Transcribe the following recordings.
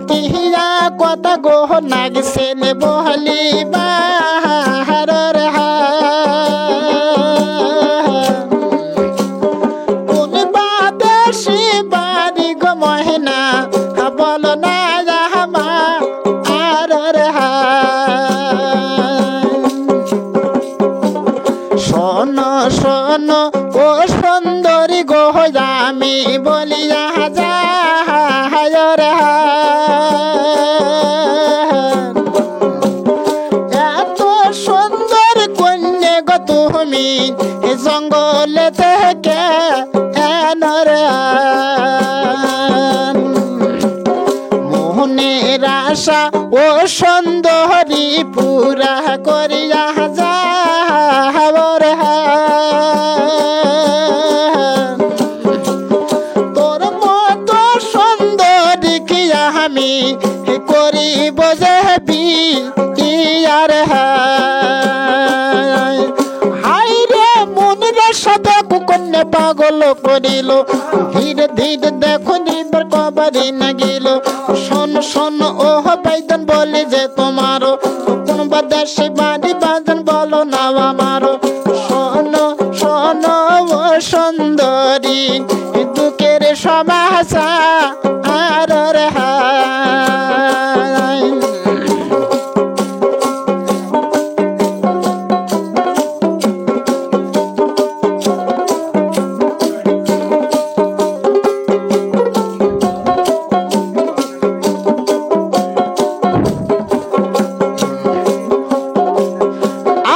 কিয়া কথা গো নাগছে নে বলিবা হারর কোন বাদেশি বাড়ি গো মহিনা বল না যাহমা আরর শোনো শোনো ও সুন্দরী গো আমি বলিয়া যা এত সুন্দর কন্যা গো তুমি জঙ্গলে থেকে মোহনের আশা ও সুন্দরী পুরা করিয়া যা তোর মতো সুন্দরী কি আমি করিব যে বিয়ার হাই রে মন রে সদা কুকন্যা পাগল করিল ধীরে ধীরে দেখো নিবার কবারি না গেল শোন শোন ও বাইদন বলে যে তোমারও কোন বাদেশে বাড়ি বাজন বলো না আমারও শোনো শোনো ও সুন্দরী দুঃখের সমাসা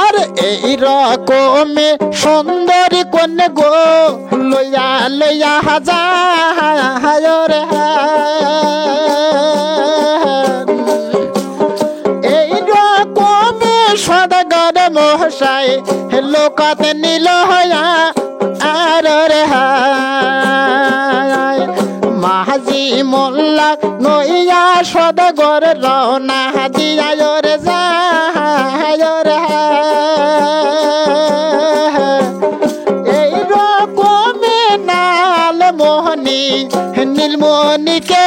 আর এই রকমে সুন্দরী কন্যা গো লইয়া লইয়া হাজার এই রকমে সদাগর মহাশয় লোকাতে নিল হইয়া আর মাহাজি মোল্লা নইয়া সদাগর রওনা দিয়া রে যা এই রকমে নাল মোহনী নীলমণিকে